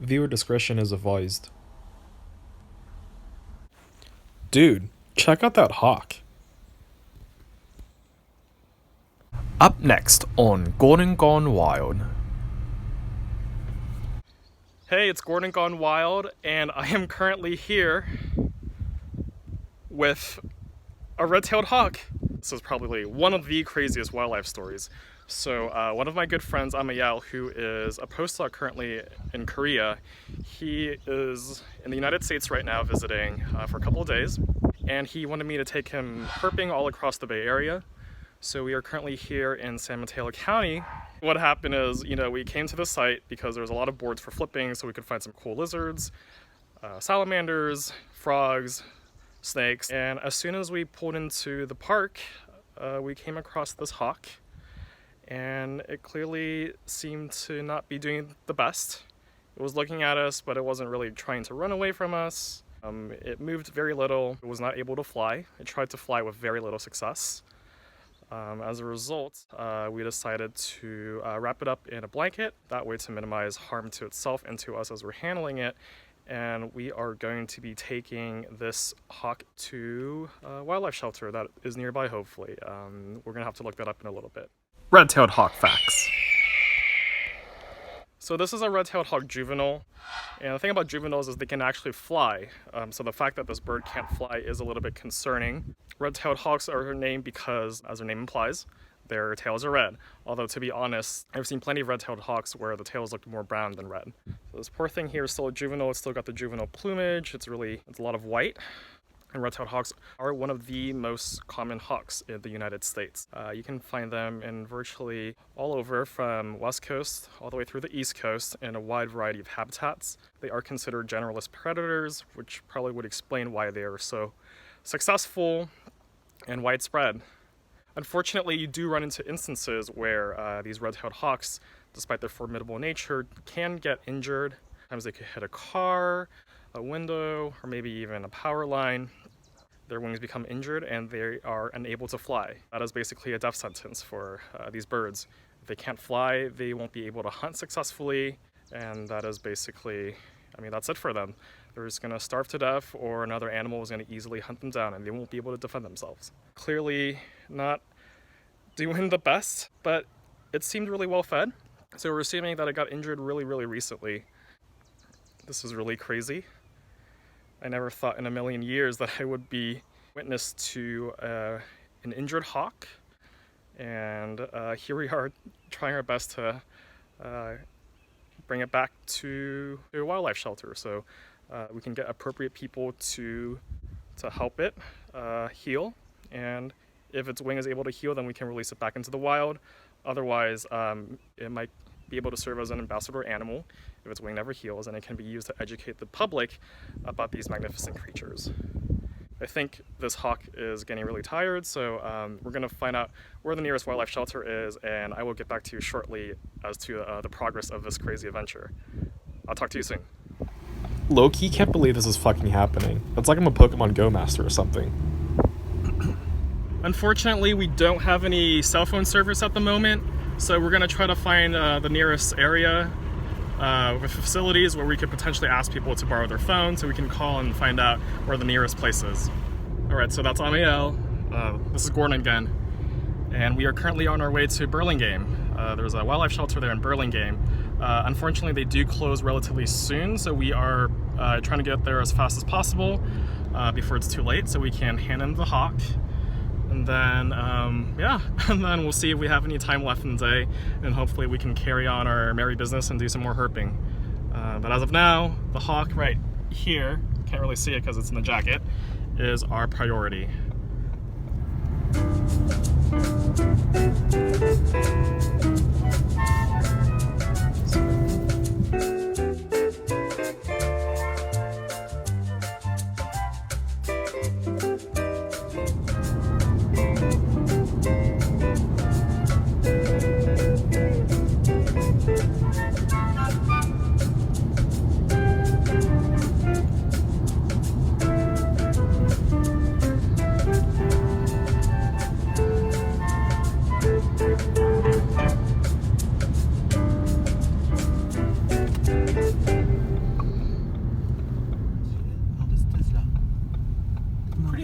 Viewer discretion is advised. Dude, check out that hawk. Up next on Gordon Gone Wild. Hey, it's Gordon Gone Wild, and I am currently here with a red-tailed hawk. This is probably one of the craziest wildlife stories. So one of my good friends, Amayal, who is a postdoc currently in Korea, he is in the United States right now visiting for a couple of days, and he wanted me to take him herping all across the Bay Area. So we are currently here in San Mateo County. What happened is, we came to the site because there was a lot of boards for flipping, so we could find some cool lizards, salamanders, frogs, snakes. And as soon as we pulled into the park, we came across this hawk, and it clearly seemed to not be doing the best. It was looking at us, but it wasn't really trying to run away from us. It moved very little. It was not able to fly. It tried to fly with very little success. As a result, we decided to wrap it up in a blanket, that way to minimize harm to itself and to us as we're handling it. And we are going to be taking this hawk to a wildlife shelter that is nearby, hopefully. We're going to have to look that up in a little bit. Red-tailed hawk facts. So this is a red-tailed hawk juvenile, and the thing about juveniles is they can actually fly. So the fact that this bird can't fly is a little bit concerning. Red-tailed hawks are named because, as their name implies, their tails are red. Although, to be honest, I've seen plenty of red-tailed hawks where the tails look more brown than red. So this poor thing here is still a juvenile. It's still got the juvenile plumage. It's a lot of white. And red-tailed hawks are one of the most common hawks in the United States. You can find them in virtually all over, from West Coast all the way through the East Coast, in a wide variety of habitats. They are considered generalist predators, which probably would explain why they are so successful and widespread. Unfortunately, you do run into instances where these red-tailed hawks, despite their formidable nature, can get injured. Sometimes they could hit a car, a window, or maybe even a power line. Their wings become injured and they are unable to fly. That is basically a death sentence for these birds. If they can't fly, they won't be able to hunt successfully, and that is basically, that's it for them. They're just gonna starve to death, or another animal is gonna easily hunt them down and they won't be able to defend themselves. Clearly not doing the best, but it seemed really well fed. So we're assuming that it got injured really, really recently. This is really crazy. I never thought in a million years that I would be witness to an injured hawk. And here we are trying our best to bring it back to a wildlife shelter so we can get appropriate people to help it heal. And if its wing is able to heal, then we can release it back into the wild. Otherwise, it might be able to serve as an ambassador animal if its wing never heals, and it can be used to educate the public about these magnificent creatures. I think this hawk is getting really tired, so we're going to find out where the nearest wildlife shelter is, and I will get back to you shortly as to the progress of this crazy adventure. I'll talk to you soon. Low-key can't believe this is fucking happening. It's like I'm a Pokemon Go master or something. Unfortunately, we don't have any cell phone service at the moment, so we're going to try to find the nearest area with facilities where we could potentially ask people to borrow their phone so we can call and find out where the nearest place is. Alright, so that's Amiel. This is Gordon again. And we are currently on our way to Burlingame. There's a wildlife shelter there in Burlingame. Unfortunately, they do close relatively soon, so we are trying to get there as fast as possible before it's too late so we can hand in the hawk. And then, and then we'll see if we have any time left in the day, and hopefully we can carry on our merry business and do some more herping. But as of now, the hawk right here, can't really see it because it's in the jacket, is our priority.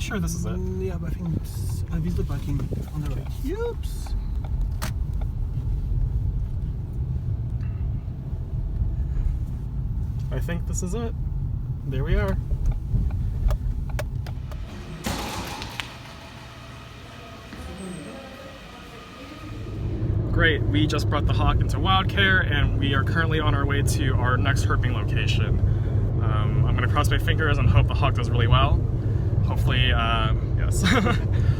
sure this is it. Yeah, but I think this is the parking on the right. Oops. I think this is it. There we are. Great, we just brought the hawk into wild care and we are currently on our way to our next herping location. I'm gonna cross my fingers and hope the hawk does really well. Hopefully, yes.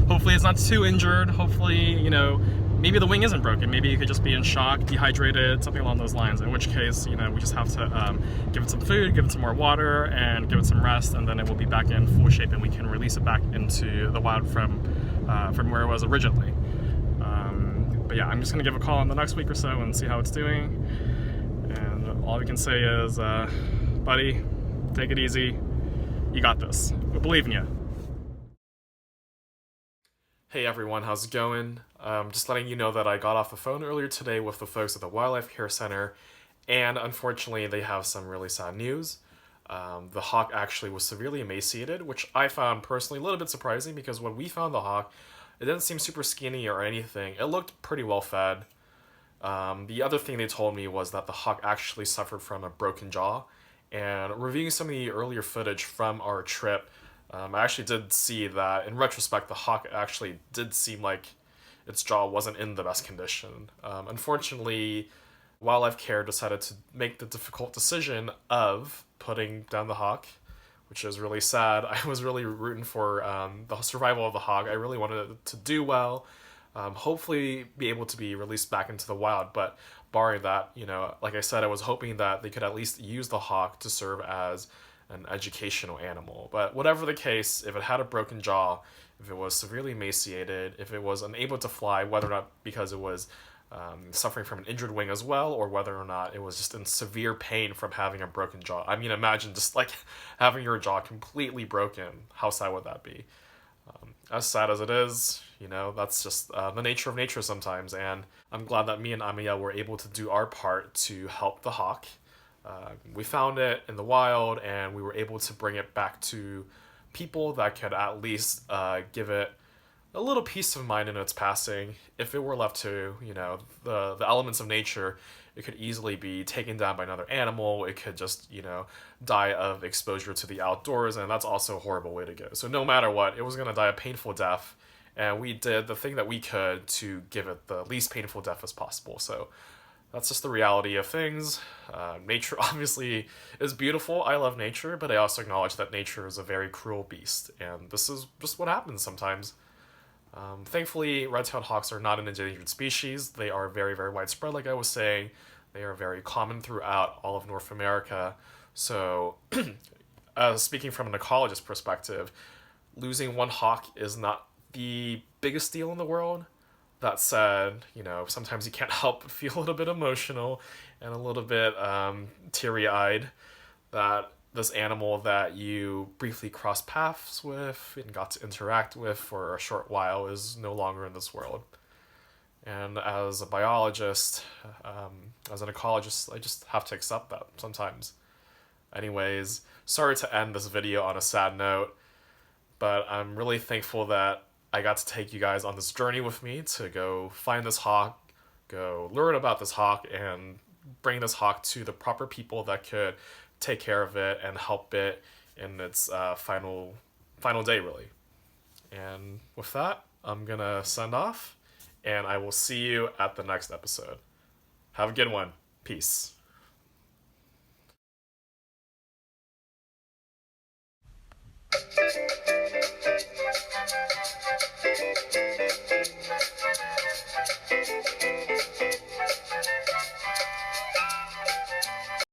Hopefully it's not too injured. Hopefully, you know, maybe the wing isn't broken. Maybe you could just be in shock, dehydrated, something along those lines. In which case, you know, we just have to give it some food, give it some more water, and give it some rest, and then it will be back in full shape and we can release it back into the wild from where it was originally. But yeah, I'm just gonna give a call in the next week or so and see how it's doing. And all we can say is, buddy, take it easy. You got this. We believe in you. Hey everyone, how's it going? Just letting you know that I got off the phone earlier today with the folks at the Wildlife Care Center, and unfortunately they have some really sad news. The hawk actually was severely emaciated, which I found personally a little bit surprising because when we found the hawk, it didn't seem super skinny or anything. It looked pretty well fed. The other thing they told me was that the hawk actually suffered from a broken jaw, and reviewing some of the earlier footage from our trip, I actually did see that, in retrospect, the hawk actually did seem like its jaw wasn't in the best condition. Unfortunately, Wildlife Care decided to make the difficult decision of putting down the hawk, which is really sad. I was really rooting for the survival of the hawk. I really wanted it to do well, hopefully be able to be released back into the wild, but barring that, you know, like I said, I was hoping that they could at least use the hawk to serve as an educational animal. But whatever the case, if it had a broken jaw, if it was severely emaciated, if it was unable to fly, whether or not because it was suffering from an injured wing as well, or whether or not it was just in severe pain from having a broken jaw. I mean, imagine just like having your jaw completely broken. How sad would that be? As sad as it is, you know, that's just the nature of nature sometimes, and I'm glad that me and Amiya were able to do our part to help the hawk. We found it in the wild, and we were able to bring it back to people that could at least give it a little peace of mind in its passing. If it were left to, you know, the elements of nature, it could easily be taken down by another animal. It could just, you know, die of exposure to the outdoors, and that's also a horrible way to go. So no matter what, it was going to die a painful death, and we did the thing that we could to give it the least painful death as possible. So that's just the reality of things. Nature obviously is beautiful. I love nature, but I also acknowledge that nature is a very cruel beast, and this is just what happens sometimes. Thankfully, red-tailed hawks are not an endangered species. They are very, very widespread, like I was saying. They are very common throughout all of North America. So, speaking from an ecologist perspective, losing one hawk is not the biggest deal in the world. That said, you know, sometimes you can't help but feel a little bit emotional and a little bit teary-eyed that this animal that you briefly crossed paths with and got to interact with for a short while is no longer in this world. And as a biologist, as an ecologist, I just have to accept that sometimes. Anyways, sorry to end this video on a sad note, but I'm really thankful that I got to take you guys on this journey with me to go find this hawk, go learn about this hawk, and bring this hawk to the proper people that could take care of it and help it in its final day, really. And with that, I'm gonna send off, and I will see you at the next episode. Have a good one. Peace.